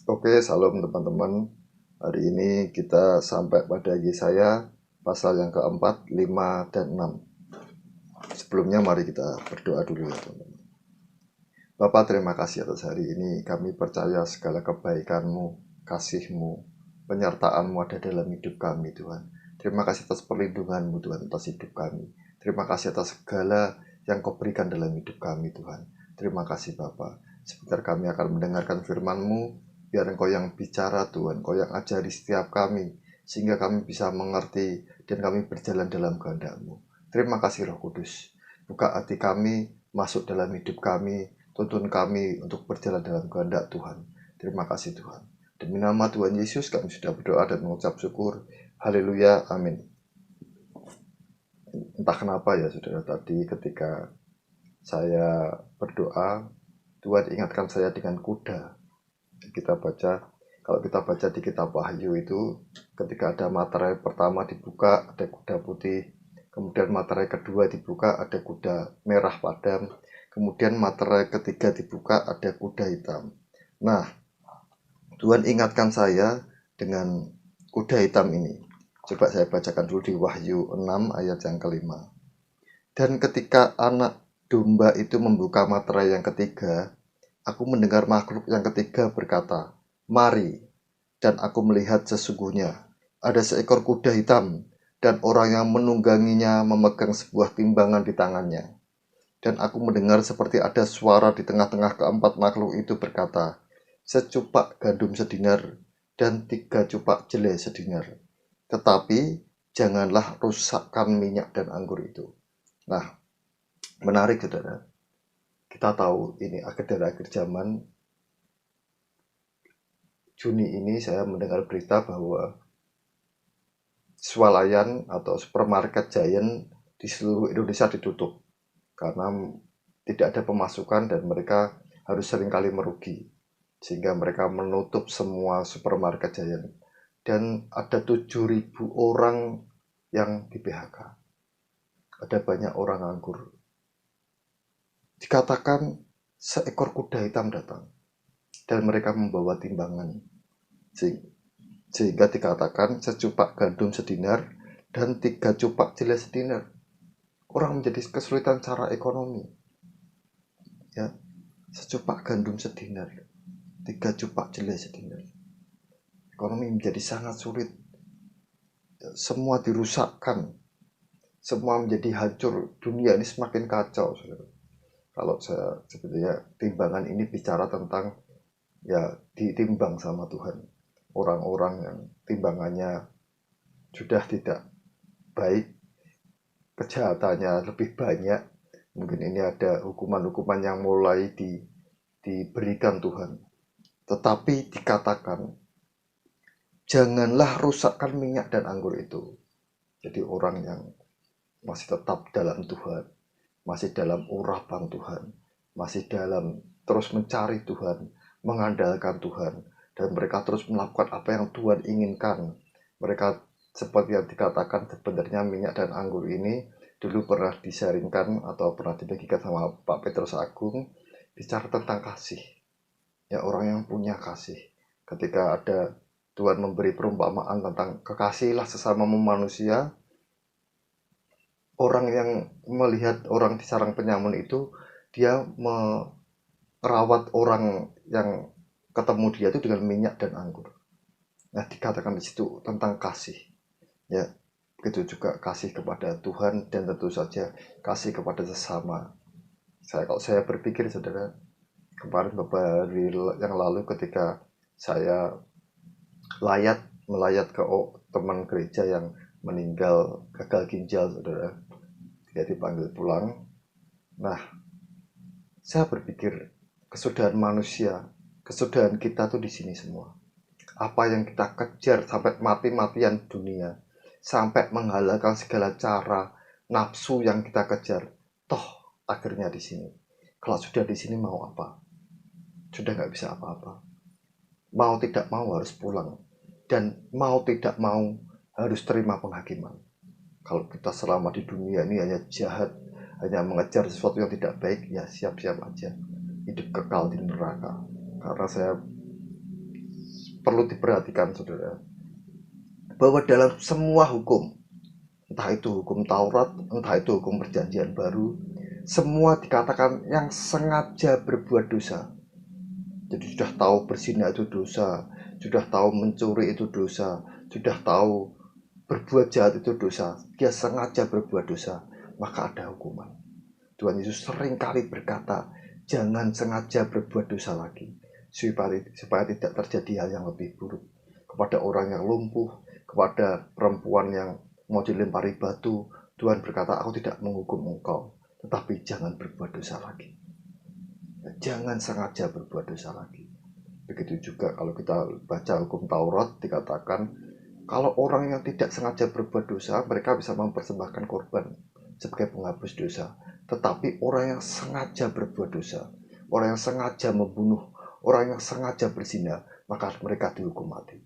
Oke, salam teman-teman. Hari ini kita sampai pada Yesaya pasal yang keempat, 5, dan 6. Sebelumnya mari kita berdoa dulu ya teman-teman. Bapak, terima kasih atas hari ini. Kami percaya segala kebaikan-Mu, kasih-Mu, penyertaan-Mu ada dalam hidup kami Tuhan. Terima kasih atas perlindungan-Mu Tuhan atas hidup kami. Terima kasih atas segala yang Kau berikan dalam hidup kami Tuhan. Terima kasih Bapak. Sebentar kami akan mendengarkan firman-Mu. Biar Engkau yang bicara Tuhan, Engkau yang ajari setiap kami, sehingga kami bisa mengerti dan kami berjalan dalam kehendak-Mu. Terima kasih Roh Kudus. Buka hati kami, masuk dalam hidup kami, tuntun kami untuk berjalan dalam kehendak Tuhan. Terima kasih Tuhan. Demi nama Tuhan Yesus kami sudah berdoa dan mengucap syukur. Haleluya, amin. Entah kenapa ya saudara, tadi ketika saya berdoa, Tuhan ingatkan saya dengan kuda. Kita baca, kalau kita baca di kitab Wahyu itu, ketika ada materai pertama dibuka, ada kuda putih. Kemudian materai kedua dibuka, ada kuda merah padam. Kemudian materai ketiga dibuka, ada kuda hitam. Nah, Tuhan ingatkan saya dengan kuda hitam ini. Coba saya bacakan dulu di Wahyu 6 ayat yang kelima. Dan ketika anak domba itu membuka materai yang ketiga, aku mendengar makhluk yang ketiga berkata, "Mari." Dan aku melihat sesungguhnya ada seekor kuda hitam dan orang yang menungganginya memegang sebuah timbangan di tangannya. Dan aku mendengar seperti ada suara di tengah-tengah keempat makhluk itu berkata, "Secupak gandum sedinar dan 3 cupak jelai sedinar. Tetapi janganlah rusakkan minyak dan anggur itu." Nah, menarik saudara. Kita tahu ini akhir zaman. Juni ini saya mendengar berita bahwa swalayan atau supermarket Giant di seluruh Indonesia ditutup karena tidak ada pemasukan dan mereka harus seringkali merugi, sehingga mereka menutup semua supermarket Giant dan ada 7.000 orang yang di PHK. Ada banyak orang nganggur. Dikatakan seekor kuda hitam datang dan mereka membawa timbangan, sehingga dikatakan secupak gandum sedinar dan 3 cupak jelai sedinar. Orang menjadi kesulitan cara ekonomi. Ya, secupak gandum sedinar, 3 cupak jelai sedinar. Ekonomi menjadi sangat sulit. Semua dirusakkan, semua menjadi hancur. Dunia ini semakin kacau, saudara. Kalau saya sebetulnya timbangan ini bicara tentang ya ditimbang sama Tuhan. Orang-orang yang timbangannya sudah tidak baik, kejahatannya lebih banyak. Mungkin ini ada hukuman-hukuman yang mulai diberikan Tuhan. Tetapi dikatakan, janganlah rusakkan minyak dan anggur itu. Jadi orang yang masih tetap dalam Tuhan, masih dalam urapan Tuhan, masih dalam terus mencari Tuhan, mengandalkan Tuhan, dan mereka terus melakukan apa yang Tuhan inginkan. Mereka seperti yang dikatakan, sebenarnya minyak dan anggur ini dulu pernah disaringkan atau pernah dibagikan sama Pak Petrus Agung, bicara tentang kasih. Ya, orang yang punya kasih. Ketika ada Tuhan memberi perumpamaan tentang kekasihilah sesama manusia, orang yang melihat orang di sarang penyamun itu, dia merawat orang yang ketemu dia itu dengan minyak dan anggur. Nah, dikatakan di situ tentang kasih. Ya, begitu juga kasih kepada Tuhan dan tentu saja kasih kepada sesama. Kalau saya berpikir saudara, kemarin beberapa hari yang lalu ketika saya melayat ke teman gereja yang meninggal gagal ginjal saudara, dia dipanggil pulang. Nah, saya berpikir kesudahan manusia, kesudahan kita tuh di sini semua. Apa yang kita kejar sampai mati-matian dunia, sampai menghalalkan segala cara, nafsu yang kita kejar, toh akhirnya di sini. Kalau sudah di sini mau apa? Sudah nggak bisa apa-apa. Mau tidak mau harus pulang, dan mau tidak mau harus terima penghakiman. Kalau kita selama di dunia ini hanya jahat, hanya mengejar sesuatu yang tidak baik, ya siap-siap aja hidup kekal di neraka. Karena saya perlu diperhatikan saudara, bahwa dalam semua hukum, entah itu hukum Taurat, entah itu hukum perjanjian baru, semua dikatakan yang sengaja berbuat dosa. Jadi sudah tahu berzina itu dosa, sudah tahu mencuri itu dosa, sudah tahu berbuat jahat itu dosa, dia sengaja berbuat dosa, maka ada hukuman. Tuhan Yesus sering kali berkata, jangan sengaja berbuat dosa lagi, supaya tidak terjadi hal yang lebih buruk. Kepada orang yang lumpuh, kepada perempuan yang mau dilempari batu, Tuhan berkata, aku tidak menghukum engkau, tetapi jangan berbuat dosa lagi. Jangan sengaja berbuat dosa lagi. Begitu juga kalau kita baca hukum Taurat, dikatakan kalau orang yang tidak sengaja berbuat dosa, mereka bisa mempersembahkan korban sebagai penghapus dosa. Tetapi orang yang sengaja berbuat dosa, orang yang sengaja membunuh, orang yang sengaja berzina, maka mereka dihukum mati.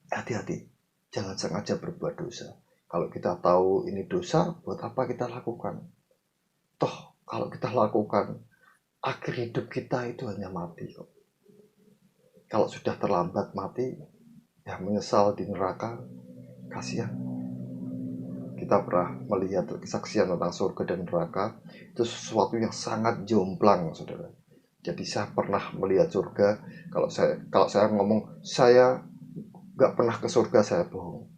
Hati-hati, jangan sengaja berbuat dosa. Kalau kita tahu ini dosa, buat apa kita lakukan? Toh, kalau kita lakukan, akhir hidup kita itu hanya mati kok. Kalau sudah terlambat mati, ya menyesal di neraka, kasihan. Kita pernah melihat kesaksian tentang surga dan neraka, itu sesuatu yang sangat jomplang, saudara. Jadi saya pernah melihat surga. Kalau saya ngomong saya nggak pernah ke surga, saya bohong.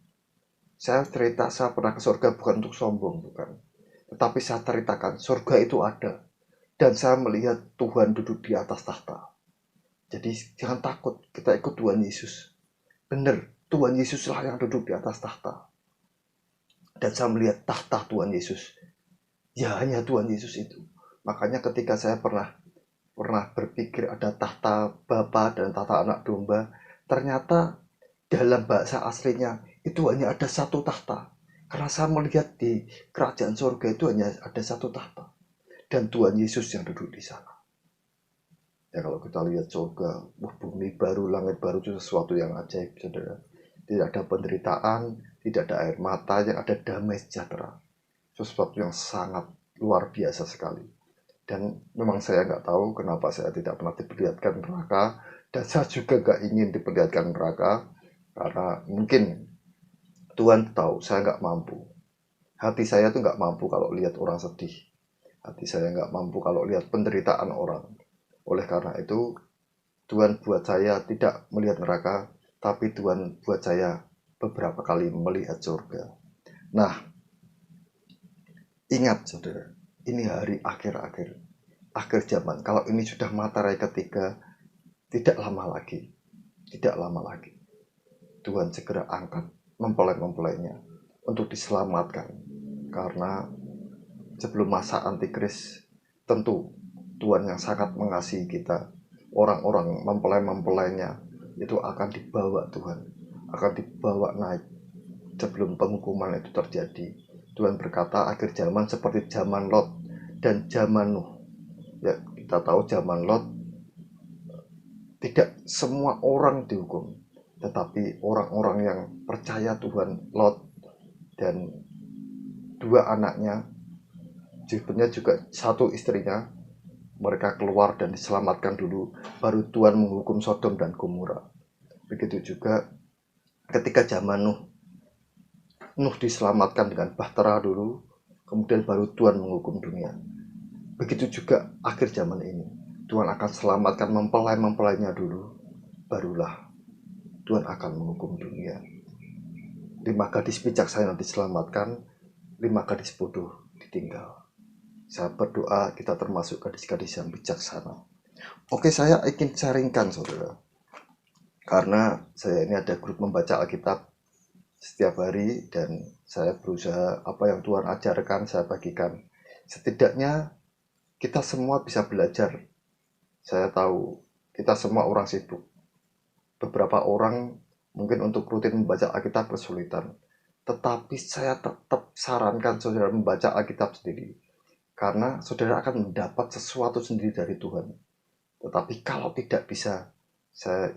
Saya cerita saya pernah ke surga bukan untuk sombong, bukan. Tetapi saya ceritakan surga itu ada, dan saya melihat Tuhan duduk di atas tahta. Jadi jangan takut, kita ikut Tuhan Yesus. Benar, Tuhan Yesuslah yang duduk di atas tahta. Dan saya melihat tahta Tuhan Yesus. Ya hanya Tuhan Yesus itu. Makanya ketika saya pernah berpikir ada tahta Bapa dan tahta Anak Domba, ternyata dalam bahasa aslinya itu hanya ada satu tahta. Karena saya melihat di kerajaan surga itu hanya ada satu tahta. Dan Tuhan Yesus yang duduk di sana. Ya kalau kita lihat surga, bumi baru, langit baru itu sesuatu yang ajaib, saudara. Tidak ada penderitaan, tidak ada air mata, yang ada damai sejahtera. Sesuatu yang sangat luar biasa sekali. Dan memang saya nggak tahu kenapa saya tidak pernah diperlihatkan neraka, dan saya juga nggak ingin diperlihatkan neraka, karena mungkin Tuhan tahu saya nggak mampu. Hati saya tuh nggak mampu kalau lihat orang sedih. Hati saya nggak mampu kalau lihat penderitaan orang. Oleh karena itu, Tuhan buat saya tidak melihat neraka, tapi Tuhan buat saya beberapa kali melihat surga. Nah, ingat saudara, ini hari akhir zaman. Kalau ini sudah materai ketiga, tidak lama lagi, Tuhan segera angkat mempelai-mempelainya untuk diselamatkan. Karena sebelum masa antikris, tentu Tuhan yang sangat mengasihi kita, orang-orang mempelai-mempelainya itu akan dibawa Tuhan, akan dibawa naik sebelum penghukuman itu terjadi. Tuhan berkata akhir zaman seperti zaman Lot dan zaman Nuh. Ya, kita tahu zaman Lot tidak semua orang dihukum, tetapi orang-orang yang percaya Tuhan, Lot dan dua anaknya, sebenarnya juga satu istrinya, mereka keluar dan diselamatkan dulu, baru Tuhan menghukum Sodom dan Gomora. Begitu juga ketika zaman Nuh diselamatkan dengan bahtera dulu, kemudian baru Tuhan menghukum dunia. Begitu juga akhir zaman ini, Tuhan akan selamatkan mempelai-mempelainya dulu, barulah Tuhan akan menghukum dunia. 5 gadis bijaksana diselamatkan, 5 gadis bodoh ditinggal. Saya berdoa kita termasuk gadis-gadis yang bijaksana. Oke, saya ingin sharingkan saudara, karena saya ini ada grup membaca Alkitab setiap hari, dan saya berusaha apa yang Tuhan ajarkan saya bagikan. Setidaknya kita semua bisa belajar. Saya tahu kita semua orang sibuk. Beberapa orang mungkin untuk rutin membaca Alkitab kesulitan. Tetapi saya tetap sarankan saudara membaca Alkitab sendiri. Karena saudara akan mendapat sesuatu sendiri dari Tuhan. Tetapi kalau tidak bisa, saya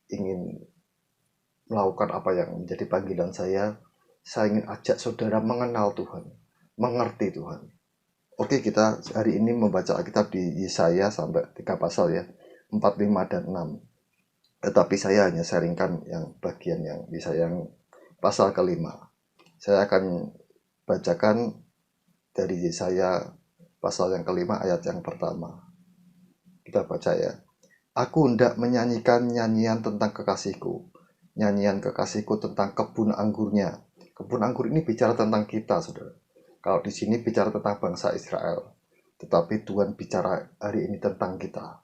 ingin melakukan apa yang menjadi panggilan saya ingin ajak saudara mengenal Tuhan, mengerti Tuhan. Oke, kita hari ini membaca Alkitab di Yesaya sampai 3 pasal ya, 4, 5, dan 6. Tetapi saya hanya sharingkan yang bagian yang bisa yang pasal kelima. Saya akan bacakan dari saya pasal yang kelima ayat yang pertama. Kita baca ya. Aku hendak menyanyikan nyanyian tentang kekasihku. Nyanyian kekasihku tentang kebun anggurnya. Kebun anggur ini bicara tentang kita, saudara. Kalau di sini bicara tentang bangsa Israel. Tetapi Tuhan bicara hari ini tentang kita.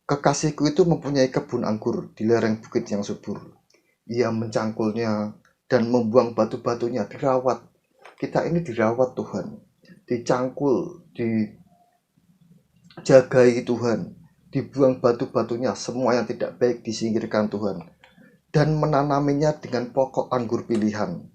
Kekasihku itu mempunyai kebun anggur di lereng bukit yang subur. Ia mencangkulnya dan membuang batu-batunya, dirawat. Kita ini dirawat Tuhan, dicangkul, dijagai Tuhan, dibuang batu-batunya, semua yang tidak baik disingkirkan Tuhan, dan menanaminya dengan pokok anggur pilihan.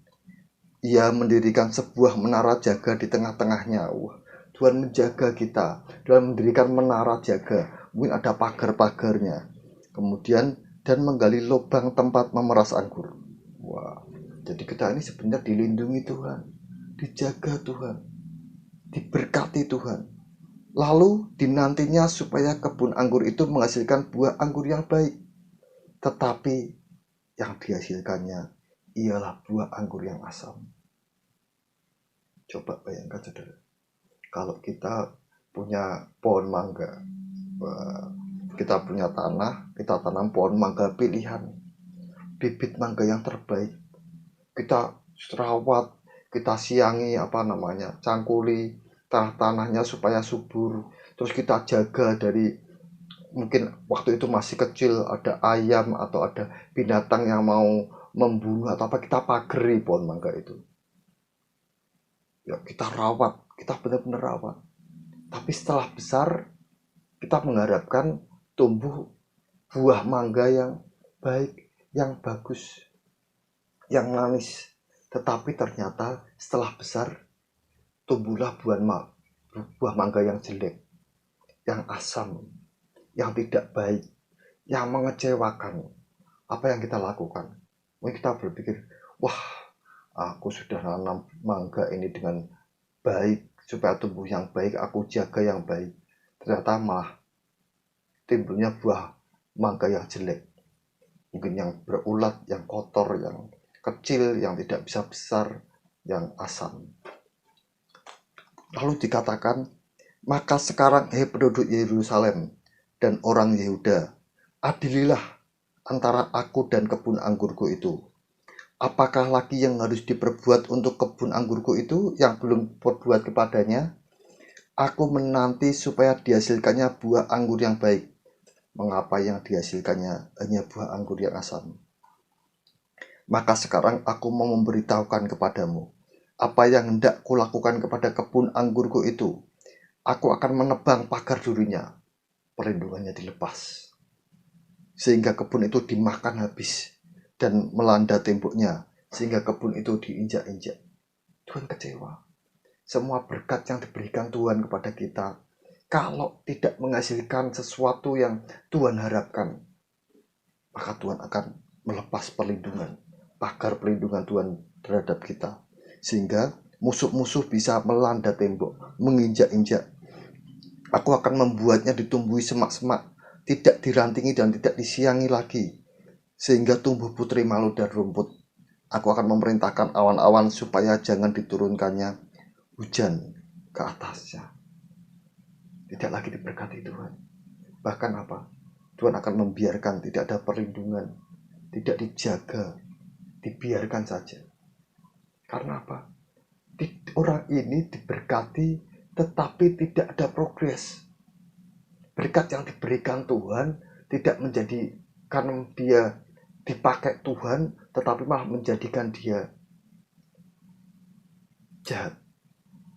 Ia mendirikan sebuah menara jaga di tengah-tengahnya. Wah, Tuhan menjaga kita. Tuhan mendirikan menara jaga. Mungkin ada pagar-pagarnya. Kemudian dan menggali lubang tempat memeras anggur. Wah, jadi kita ini sebenarnya dilindungi Tuhan, dijaga Tuhan, diberkati Tuhan. Lalu dinantinya supaya kebun anggur itu menghasilkan buah anggur yang baik. Tetapi yang dihasilkannya ialah buah anggur yang asam. Coba bayangkan saudara, kalau kita punya pohon mangga, kita punya tanah, kita tanam pohon mangga pilihan, bibit mangga yang terbaik, kita rawat, kita siangi cangkuli tanahnya supaya subur, terus kita jaga dari mungkin waktu itu masih kecil ada ayam atau ada binatang yang mau membunuh atau apa, kita pagari pohon mangga itu. Ya, kita rawat, kita benar-benar rawat. Tapi setelah besar, kita mengharapkan tumbuh buah mangga yang baik, yang bagus, yang manis. Tetapi ternyata setelah besar, tumbuhlah buah mangga yang jelek, yang asam, yang tidak baik, yang mengecewakan. Apa yang kita lakukan? Mungkin kita berpikir, wah, aku sudah nanam mangga ini dengan baik, supaya tumbuh yang baik, aku jaga yang baik. Ternyata malah timbulnya buah mangga yang jelek. Mungkin yang berulat, yang kotor, yang kecil, yang tidak bisa besar, yang asam. Lalu dikatakan, maka sekarang penduduk Yerusalem dan orang Yehuda, adililah antara aku dan kebun anggurku itu. Apakah lagi yang harus diperbuat untuk kebun anggurku itu yang belum berbuat kepadanya? Aku menanti supaya dihasilkannya buah anggur yang baik. Mengapa yang dihasilkannya hanya buah anggur yang asam? Maka sekarang aku mau memberitahukan kepadamu apa yang hendak kulakukan kepada kebun anggurku itu. Aku akan menebang pagar durinya, perlindungannya dilepas, sehingga kebun itu dimakan habis dan melanda temboknya, sehingga kebun itu diinjak-injak. Tuhan kecewa. Semua berkat yang diberikan Tuhan kepada kita, kalau tidak menghasilkan sesuatu yang Tuhan harapkan, maka Tuhan akan melepas perlindungan, pagar perlindungan Tuhan terhadap kita, sehingga musuh-musuh bisa melanda tembok, menginjak-injak. Aku akan membuatnya ditumbuhi semak-semak, tidak dirantingi dan tidak disiangi lagi, sehingga tumbuh putri malu dan rumput. Aku akan memerintahkan awan-awan supaya jangan diturunkannya hujan ke atasnya. Tidak lagi diberkati Tuhan. Bahkan apa? Tuhan akan membiarkan tidak ada perlindungan, tidak dijaga, dibiarkan saja. Karena apa? Orang ini diberkati tetapi tidak ada progres. Berkat yang diberikan Tuhan tidak menjadikan dia dipakai Tuhan, tetapi malah menjadikan dia jahat,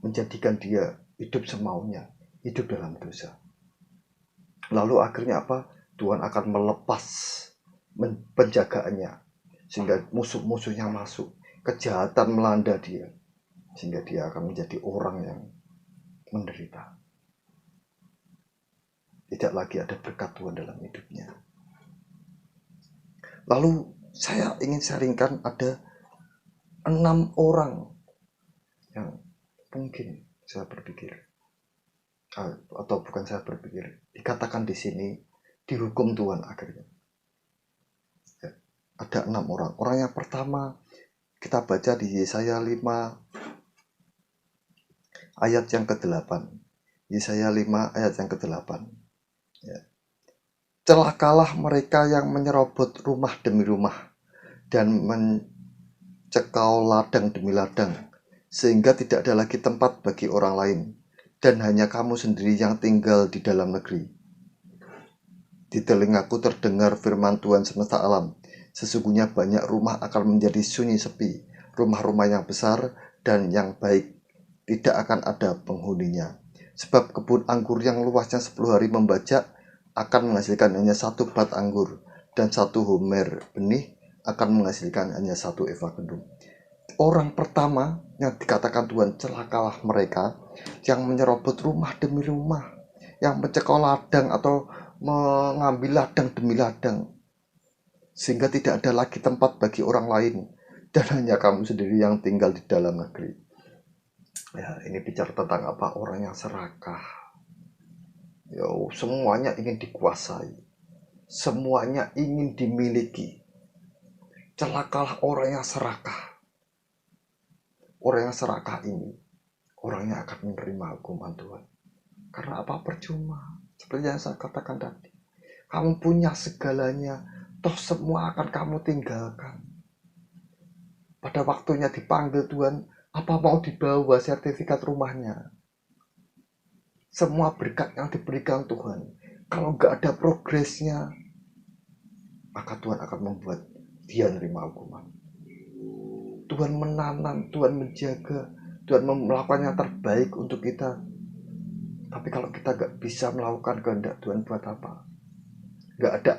menjadikan dia hidup semaunya, hidup dalam dosa. Lalu akhirnya apa? Tuhan akan melepas penjagaannya, sehingga musuh-musuhnya masuk, kejahatan melanda dia, sehingga dia akan menjadi orang yang menderita. Tidak lagi ada berkat Tuhan dalam hidupnya. Lalu saya ingin sharingkan ada 6 orang yang mungkin saya berpikir, atau bukan saya berpikir, dikatakan di sini dihukum Tuhan akhirnya. ada 6 orang. Orang yang pertama kita baca di Yesaya 5 ayat yang ke-8. Yesaya 5 ayat yang ke-8. Ya. Celakalah mereka yang menyerobot rumah demi rumah dan mencekau ladang demi ladang, sehingga tidak ada lagi tempat bagi orang lain, dan hanya kamu sendiri yang tinggal di dalam negeri. Di telingaku terdengar firman Tuhan semesta alam, sesungguhnya banyak rumah akan menjadi sunyi sepi, rumah-rumah yang besar dan yang baik tidak akan ada penghuninya. Sebab kebun anggur yang luasnya 10 hari membajak akan menghasilkan hanya 1 bat anggur, dan 1 homer benih akan menghasilkan hanya 1 eva gandum. Orang pertama yang dikatakan Tuhan, celakalah mereka yang menyerobot rumah demi rumah, yang mencekal ladang atau mengambil ladang demi ladang, sehingga tidak ada lagi tempat bagi orang lain, dan hanya kamu sendiri yang tinggal di dalam negeri. Ya, ini bicara tentang apa? Orang yang serakah. Ya, semuanya ingin dikuasai, semuanya ingin dimiliki. Celakalah orang yang serakah. Orang yang serakah ini, orang yang akan menerima hukuman Tuhan. Karena apa? Percuma. Seperti yang saya katakan tadi, kamu punya segalanya, toh semua akan kamu tinggalkan. Pada waktunya dipanggil Tuhan, apa mau dibawa sertifikat rumahnya? Semua berkat yang diberikan Tuhan, kalau nggak ada progresnya, maka Tuhan akan membuat dia menerima hukuman. Tuhan menanam, Tuhan menjaga, Tuhan melakukan yang terbaik untuk kita. Tapi kalau kita nggak bisa melakukan kehendak Tuhan, buat apa? Nggak ada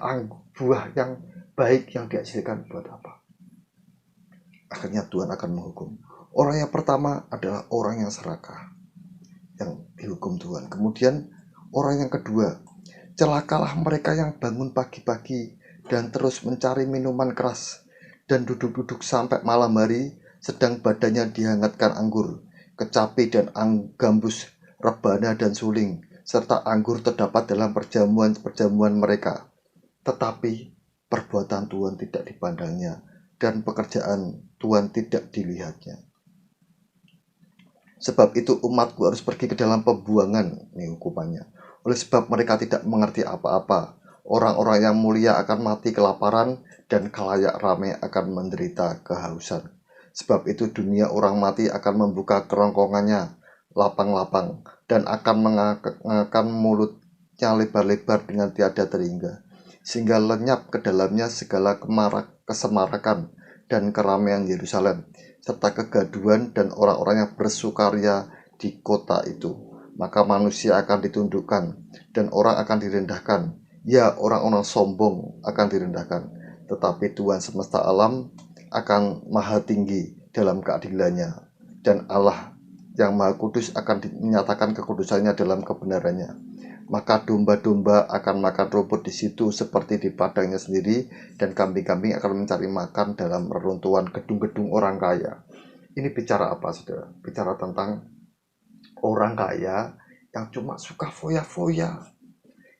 buah yang baik yang dihasilkan, buat apa? Akhirnya Tuhan akan menghukum. Orang yang pertama adalah orang yang serakah, yang dihukum Tuhan. Kemudian orang yang kedua, celakalah mereka yang bangun pagi-pagi dan terus mencari minuman keras dan duduk-duduk sampai malam hari, sedang badannya dihangatkan anggur, kecapi dan gambus, rebana dan suling, serta anggur terdapat dalam perjamuan-perjamuan mereka. Tetapi perbuatan Tuhan tidak dipandangnya, dan pekerjaan Tuhan tidak dilihatnya. Sebab itu umatku harus pergi ke dalam pembuangan, ini hukumannya. Oleh sebab mereka tidak mengerti apa-apa. Orang-orang yang mulia akan mati kelaparan, dan khalayak ramai akan menderita kehausan. Sebab itu dunia orang mati akan membuka kerongkongannya lapang-lapang, dan akan mengakan mulutnya lebar-lebar dengan tiada terhingga, sehingga lenyap ke dalamnya segala kesemarakan dan keramaian Yerusalem, serta kegaduhan dan orang-orang yang bersukaria di kota itu. Maka manusia akan ditundukkan dan orang akan direndahkan. Ya, orang-orang sombong akan direndahkan. Tetapi Tuhan semesta alam akan maha tinggi dalam keadilannya, dan Allah yang maha kudus akan menyatakan kekudusannya dalam kebenarannya. Maka domba-domba akan makan rumput di situ seperti di padangnya sendiri, dan kambing-kambing akan mencari makan dalam reruntuhan gedung-gedung orang kaya. Ini bicara apa, saudara? Bicara tentang orang kaya yang cuma suka foya-foya.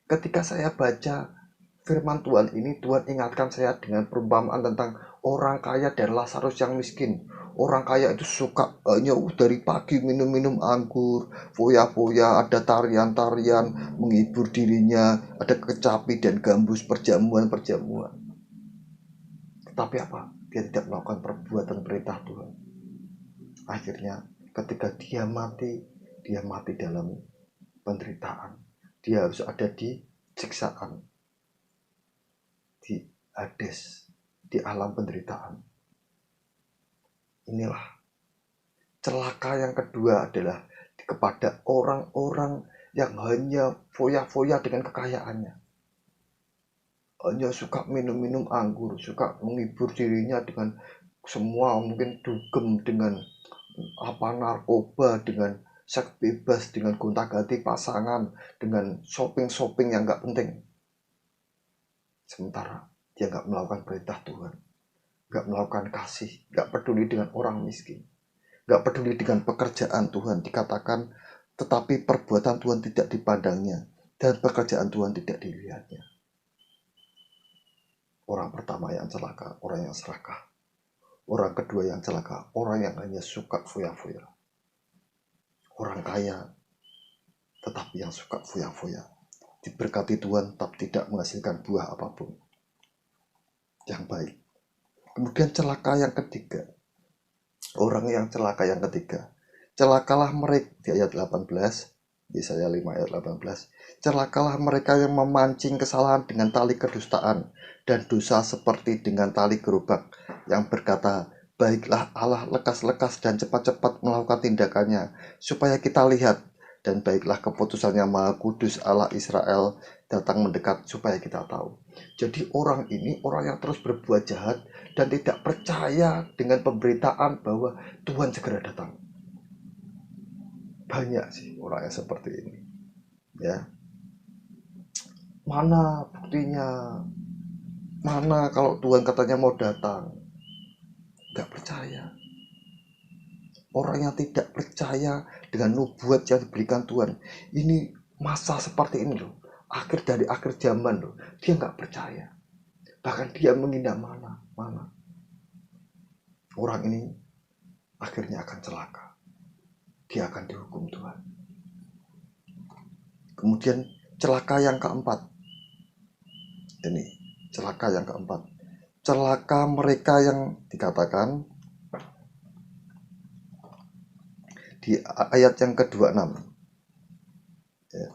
Ketika saya baca firman Tuhan ini, Tuhan ingatkan saya dengan perumpamaan tentang orang kaya dan Lazarus yang miskin. Orang kaya itu suka dari pagi minum-minum anggur, foya-foya, ada tarian-tarian, menghibur dirinya, ada kecapi dan gambus, perjamuan-perjamuan. Tetapi apa? Dia tidak melakukan perbuatan perintah Tuhan. Akhirnya ketika dia mati dalam penderitaan. Dia harus ada di siksaan, di Hades, di alam penderitaan. Inilah celaka yang kedua, adalah kepada orang-orang yang hanya foya-foya dengan kekayaannya, hanya suka minum-minum anggur, suka menghibur dirinya dengan semua mungkin dugem, dengan narkoba, dengan seks bebas, dengan gonta-ganti pasangan, dengan shopping yang gak penting. Sementara dia gak melakukan perintah Tuhan, gak melakukan kasih, gak peduli dengan orang miskin, gak peduli dengan pekerjaan Tuhan. Dikatakan, tetapi perbuatan Tuhan tidak dipandangnya, dan pekerjaan Tuhan tidak dilihatnya. Orang pertama yang celaka, orang yang serakah. Orang kedua yang celaka, orang yang hanya suka foya-foya. Orang kaya, tetapi yang suka foya-foya. Diberkati Tuhan, tapi tidak menghasilkan buah apapun yang baik. Kemudian celaka yang ketiga. Orang yang celaka yang ketiga. Celakalah mereka, di ayat 18, Yesaya 5 ayat 18. Celakalah mereka yang memancing kesalahan dengan tali kedustaan dan dosa seperti dengan tali gerobak, yang berkata, baiklah Allah lekas-lekas dan cepat-cepat melakukan tindakannya, supaya kita lihat, dan baiklah keputusannya Maha Kudus Allah Israel datang mendekat supaya kita tahu. Jadi orang ini orang yang terus berbuat jahat dan tidak percaya dengan pemberitaan bahwa Tuhan segera datang. Banyak sih orang yang seperti ini. Ya, mana buktinya? Mana kalau Tuhan katanya mau datang? Gak percaya. Orang yang tidak percaya dengan nubuat yang diberikan Tuhan, ini masa seperti ini loh, akhir dari akhir zaman loh, dia gak percaya. Bahkan dia menghina mana orang ini akhirnya akan celaka. Dia akan dihukum Tuhan. Kemudian celaka yang keempat. Ini celaka yang keempat. Celaka mereka yang dikatakan di ayat yang ke-26. Ya.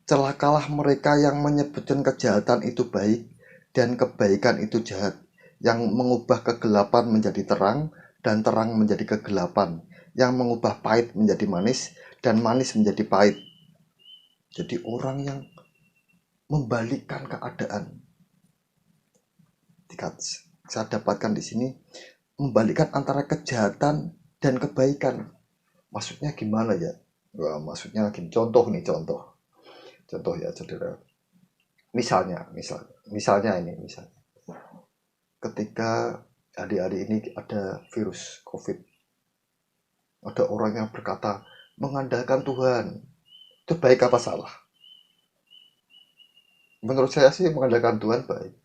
Celakalah mereka yang menyebutkan kejahatan itu baik dan kebaikan itu jahat, yang mengubah kegelapan menjadi terang dan terang menjadi kegelapan, yang mengubah pahit menjadi manis dan manis menjadi pahit. Jadi orang yang membalikkan keadaan. Saya dapatkan di sini membalikkan antara kejahatan dan kebaikan. Maksudnya gimana ya? Wah, maksudnya gini, contoh ya saudara. Misalnya ini, ketika hari-hari ini ada virus COVID, ada orang yang berkata mengandalkan Tuhan, itu baik apa salah? Menurut saya sih mengandalkan Tuhan baik.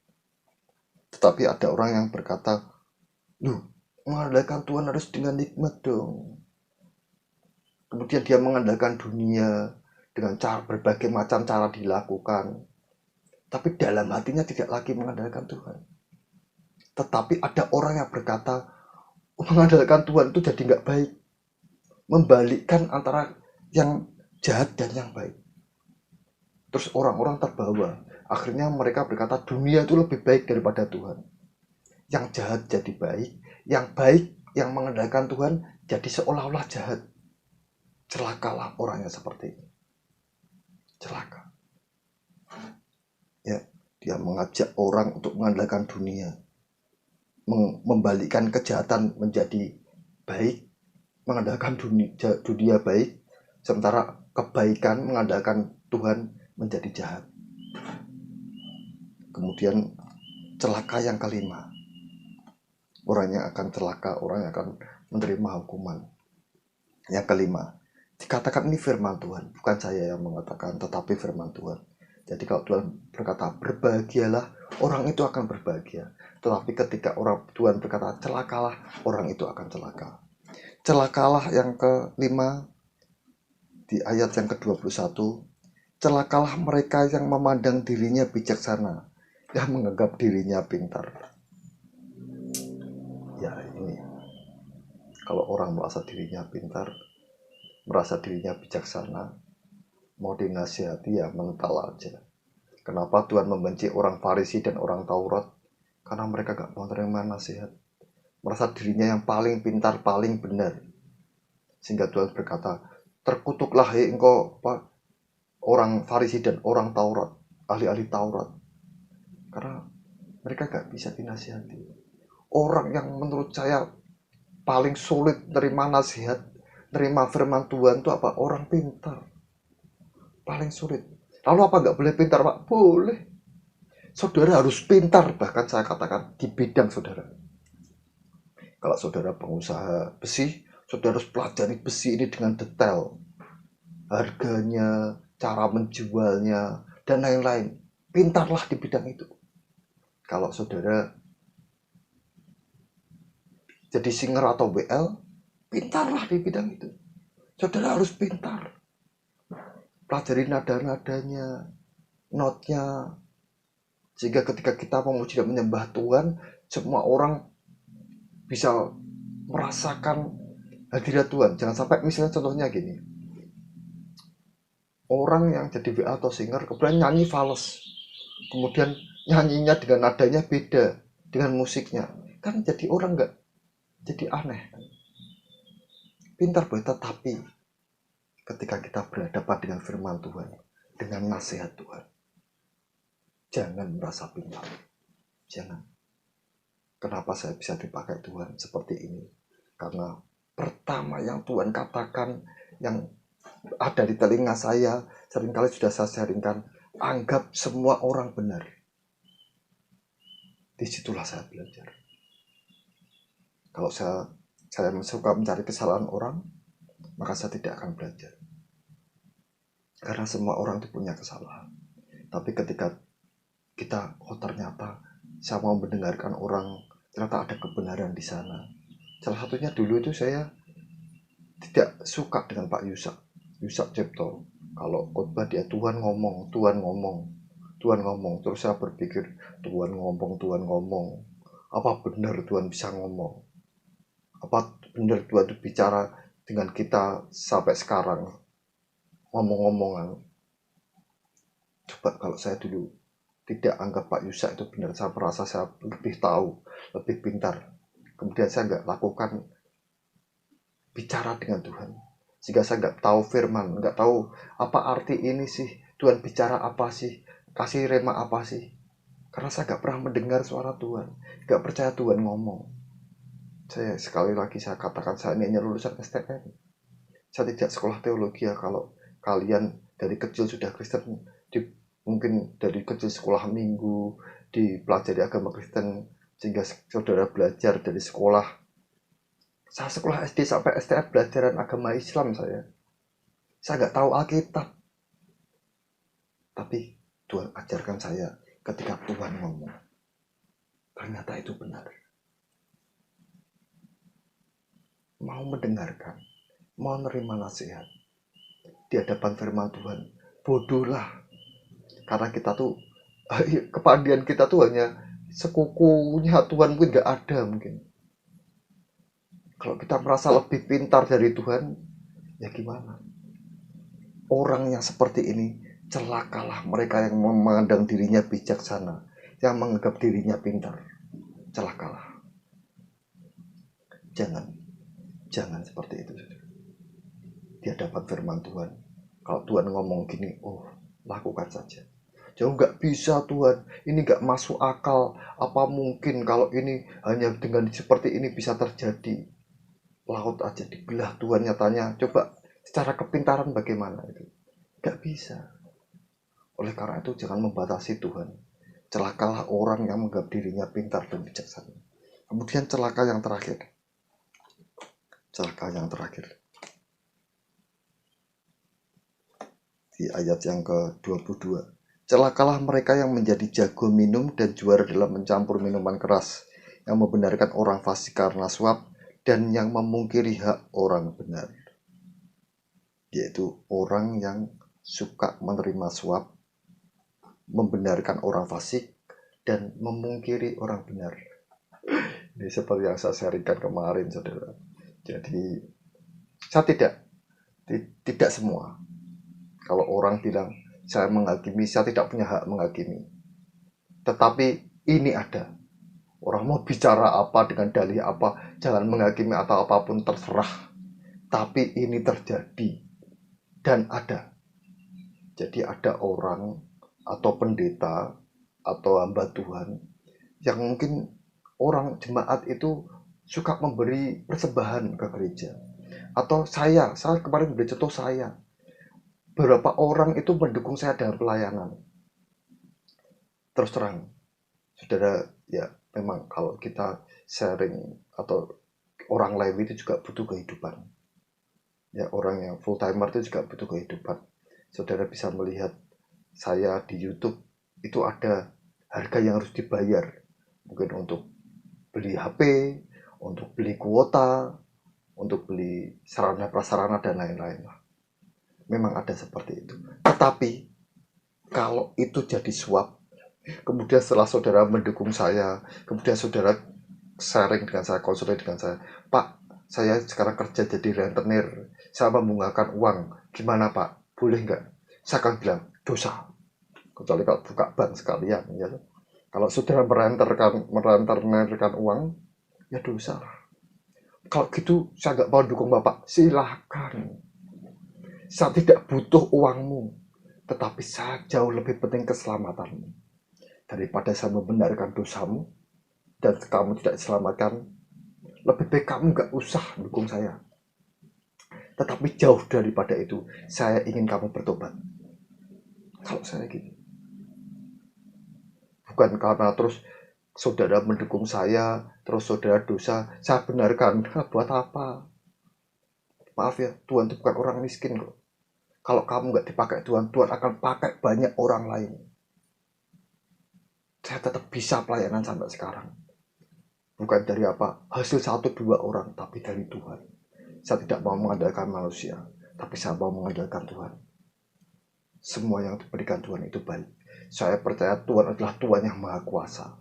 Tetapi ada orang yang berkata, mengandalkan Tuhan harus dengan nikmat dong. Kemudian dia mengandalkan dunia dengan berbagai macam cara dilakukan. Tapi dalam hatinya tidak lagi mengandalkan Tuhan. Tetapi ada orang yang berkata, mengandalkan Tuhan itu jadi nggak baik. Membalikkan antara yang jahat dan yang baik. Terus orang-orang terbawa. Akhirnya mereka berkata, dunia itu lebih baik daripada Tuhan. Yang jahat jadi baik, yang baik, yang mengandalkan Tuhan jadi seolah-olah jahat. Celakalah orang yang seperti ini. Celaka. Ya, dia mengajak orang untuk mengandalkan dunia, membalikkan kejahatan menjadi baik, mengandalkan dunia baik, sementara kebaikan mengandalkan Tuhan menjadi jahat. Kemudian celaka yang kelima. Orang yang akan celaka, orang yang akan menerima hukuman. Yang kelima, dikatakan ini firman Tuhan, bukan saya yang mengatakan, tetapi firman Tuhan. Jadi kalau Tuhan berkata berbahagialah, orang itu akan berbahagia. Tetapi ketika Tuhan berkata celakalah, orang itu akan celaka. Celakalah yang kelima, di ayat yang ke-21, celakalah mereka yang memandang dirinya bijaksana, yang menganggap dirinya pintar. Ya ini, kalau orang merasa dirinya pintar, merasa dirinya bijaksana, mau dinasihati ya mental aja. Kenapa Tuhan membenci orang Farisi dan orang Taurat? Karena mereka gak mau terima nasihat. Merasa dirinya yang paling pintar, paling benar. Sehingga Tuhan berkata, terkutuklah engkau orang Farisi dan orang Taurat, ahli-ahli Taurat. Karena mereka gak bisa dinasihati. Orang yang menurut saya paling sulit terima nasihat, terima firman Tuhan itu apa? Orang pintar. Paling sulit. Lalu apa nggak boleh pintar, Pak? Boleh. Saudara harus pintar, bahkan saya katakan di bidang saudara. Kalau saudara pengusaha besi, saudara harus pelajari besi ini dengan detail. Harganya, cara menjualnya, dan lain-lain. Pintarlah di bidang itu. Kalau saudara jadi singer atau WL, pintarlah di bidang itu. Saudara harus pintar. Pelajari nada-nadanya, notnya, sehingga ketika kita memuji dan menyembah Tuhan, semua orang bisa merasakan hadirat Tuhan. Jangan sampai misalnya contohnya gini, orang yang jadi WA atau singer kemudian nyanyi fals, kemudian nyanyinya dengan nadanya beda dengan musiknya, kan jadi orang nggak, jadi aneh. Pintar boleh, tetapi ketika kita berhadapan dengan firman Tuhan, dengan nasihat Tuhan, jangan merasa pintar. Jangan. Kenapa saya bisa dipakai Tuhan seperti ini? Karena pertama yang Tuhan katakan, yang ada di telinga saya, seringkali sudah saya sharingkan, anggap semua orang benar. Disitulah saya belajar. Kalau saya suka mencari kesalahan orang, maka saya tidak akan belajar. Karena semua orang itu punya kesalahan. Tapi ketika kita, ternyata saya mau mendengarkan orang, ternyata ada kebenaran di sana. Salah satunya dulu itu saya tidak suka dengan Pak Yusak Cipto. Kalau khotbah dia Tuhan ngomong, Tuhan ngomong, Tuhan ngomong. Terus saya berpikir, Tuhan ngomong. Apa benar Tuhan bisa ngomong? Apa benar Tuhan itu bicara dengan kita sampai sekarang? Ngomong-ngomongan. Coba kalau saya dulu tidak anggap Pak Yusak itu benar, saya merasa saya lebih tahu, lebih pintar. Kemudian saya nggak lakukan bicara dengan Tuhan. Sehingga saya nggak tahu firman, nggak tahu apa arti ini sih, Tuhan bicara apa sih, kasih rema apa sih. Karena saya nggak pernah mendengar suara Tuhan, nggak percaya Tuhan ngomong. Saya sekali lagi saya katakan, saya ini hanya lulusan STM. Saya tidak sekolah teologi ya. Kalau kalian dari kecil sudah Kristen, mungkin dari kecil sekolah minggu, dipelajari agama Kristen, sehingga saudara belajar dari sekolah. Saya sekolah SD sampai STM belajaran agama Islam saya. Saya nggak tahu Alkitab. Tapi Tuhan ajarkan saya ketika Tuhan ngomong. Ternyata itu benar. Mau mendengarkan, mau menerima nasihat di hadapan firman Tuhan, bodohlah. Karena kita tuh, kepandian kita tuh hanya sekukunya Tuhan pun nggak ada mungkin. Kalau kita merasa lebih pintar dari Tuhan, ya gimana? Orang yang seperti ini, celakalah mereka yang memandang dirinya bijaksana, yang menganggap dirinya pintar. Celakalah. Jangan seperti itu. Di hadapan firman Tuhan, kalau Tuhan ngomong gini, lakukan saja. Jauh nggak bisa Tuhan, ini nggak masuk akal. Apa mungkin kalau ini hanya dengan seperti ini bisa terjadi? Laut aja dibelah Tuhan nyatanya. Coba secara kepintaran bagaimana itu? Nggak bisa. Oleh karena itu jangan membatasi Tuhan. Celakalah orang yang menganggap dirinya pintar dan bijaksana. Kemudian celaka yang terakhir. Di ayat yang ke-22. Celakalah mereka yang menjadi jago minum dan juara dalam mencampur minuman keras, yang membenarkan orang fasik karena suap, dan yang memungkiri hak orang benar. Yaitu orang yang suka menerima suap, membenarkan orang fasik, dan memungkiri orang benar. Ini seperti yang saya sharingkan kemarin, saudara. Jadi, saya tidak semua. Kalau orang bilang, saya menghakimi, saya tidak punya hak menghakimi. Tetapi ini ada. Orang mau bicara apa dengan dalih apa, jangan menghakimi atau apapun terserah. Tapi ini terjadi dan ada. Jadi ada orang atau pendeta atau hamba Tuhan yang mungkin orang jemaat itu suka memberi persembahan ke gereja. Atau saya kemarin beri contoh saya. Beberapa orang itu mendukung saya dengan pelayanan. Terus terang, saudara, ya memang kalau kita sharing atau orang lain itu juga butuh kehidupan. Ya, orang yang full timer itu juga butuh kehidupan. Saudara bisa melihat saya di YouTube itu ada harga yang harus dibayar. Mungkin untuk beli HP, untuk beli kuota, untuk beli sarana prasarana dan lain-lain. Memang ada seperti itu. Tetapi kalau itu jadi suap, kemudian setelah saudara mendukung saya, kemudian saudara sharing dengan saya, konsultasi dengan saya, Pak, saya sekarang kerja jadi rentenir, saya membungkakan uang, gimana Pak? Boleh nggak? Saya akan bilang, dosa. Kecuali kalau buka bank sekalian, ya. Kalau saudara merentenirkan uang, ya dosa. Kalau gitu, saya nggak mau dukung Bapak. Silahkan. Saya tidak butuh uangmu, tetapi saya jauh lebih penting keselamatanmu. Daripada saya membenarkan dosamu dan kamu tidak diselamatkan, lebih baik kamu nggak usah dukung saya. Tetapi jauh daripada itu, saya ingin kamu bertobat. Kalau saya gitu, bukan karena terus saudara mendukung saya, terus saudara dosa, saya benarkan. Buat apa? Maaf ya, Tuhan itu bukan orang miskin kok. Kalau kamu nggak dipakai Tuhan, Tuhan akan pakai banyak orang lain. Saya tetap bisa pelayanan sampai sekarang. Bukan dari apa? Hasil 1-2 orang, tapi dari Tuhan. Saya tidak mau mengandalkan manusia, tapi saya mau mengandalkan Tuhan. Semua yang diberikan Tuhan itu baik. Saya percaya Tuhan adalah Tuhan yang maha kuasa.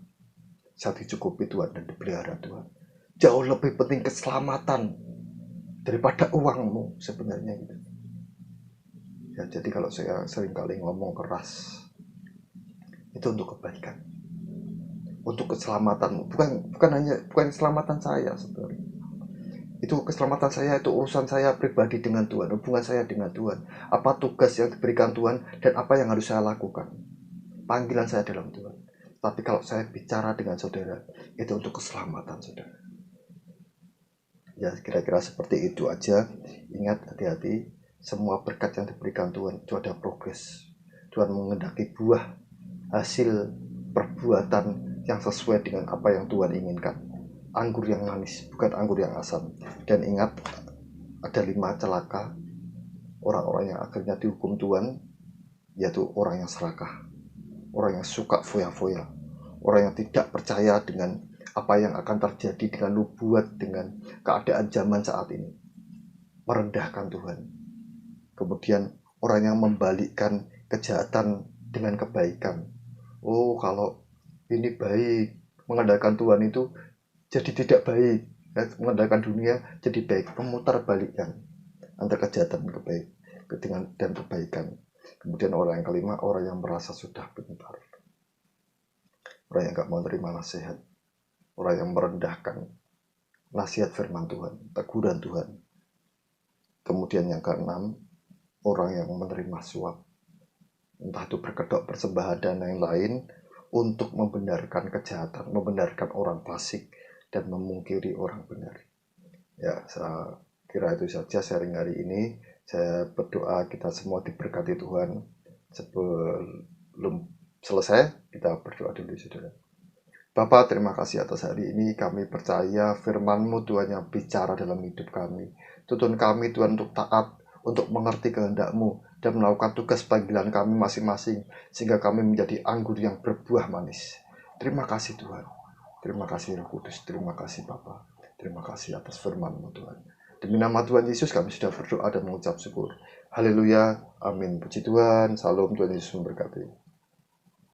Saya dicukupi Tuhan dan dipelihara Tuhan. Jauh lebih penting keselamatan daripada uangmu sebenarnya gitu. Ya, jadi kalau saya seringkali ngomong keras, itu untuk kebaikan, untuk keselamatanmu, bukan keselamatan saya sebenarnya. Itu keselamatan saya, itu urusan saya pribadi dengan Tuhan, hubungan saya dengan Tuhan, apa tugas yang diberikan Tuhan dan apa yang harus saya lakukan, panggilan saya dalam Tuhan. Tapi kalau saya bicara dengan saudara, itu untuk keselamatan saudara. Ya kira-kira seperti itu aja. Ingat, hati-hati, semua berkat yang diberikan Tuhan itu ada progres. Tuhan mengendaki buah hasil perbuatan yang sesuai dengan apa yang Tuhan inginkan. Anggur yang manis, bukan anggur yang asam. Dan ingat, ada 5 celaka orang-orang yang akhirnya dihukum Tuhan, yaitu orang yang serakah, orang yang suka foya-foya, orang yang tidak percaya dengan apa yang akan terjadi dengan nubuat, dengan keadaan zaman saat ini, merendahkan Tuhan. Kemudian orang yang membalikkan kejahatan dengan kebaikan. Oh, kalau ini baik, mengandalkan Tuhan itu jadi tidak baik, mengandalkan dunia jadi baik, memutarbalikkan antara kejahatan dan kebaikan. Kemudian orang yang kelima, orang yang merasa sudah pintar, orang yang gak mau terima nasihat, orang yang merendahkan nasihat firman Tuhan, teguran Tuhan. Kemudian yang keenam, orang yang menerima suap, entah itu berkedok persembahan dan lain-lain, untuk membenarkan kejahatan, membenarkan orang fasik, dan memungkiri orang benar. Ya, saya kira itu saja sharing hari ini. Saya berdoa kita semua diberkati Tuhan. Sebelum selesai, kita berdoa dulu saudara. Bapak, terima kasih atas hari ini. Kami percaya firman-Mu Tuhan yang bicara dalam hidup kami. Tuntun kami Tuhan untuk taat, untuk mengerti kehendak-Mu, dan melakukan tugas panggilan kami masing-masing, sehingga kami menjadi anggur yang berbuah manis. Terima kasih Tuhan. Terima kasih Roh Kudus. Terima kasih Bapa. Terima kasih atas firman-Mu Tuhan. Demi nama Tuhan Yesus kami sudah berdoa dan mengucap syukur. Haleluya. Amin. Puji Tuhan. Salam. Tuhan Yesus memberkati.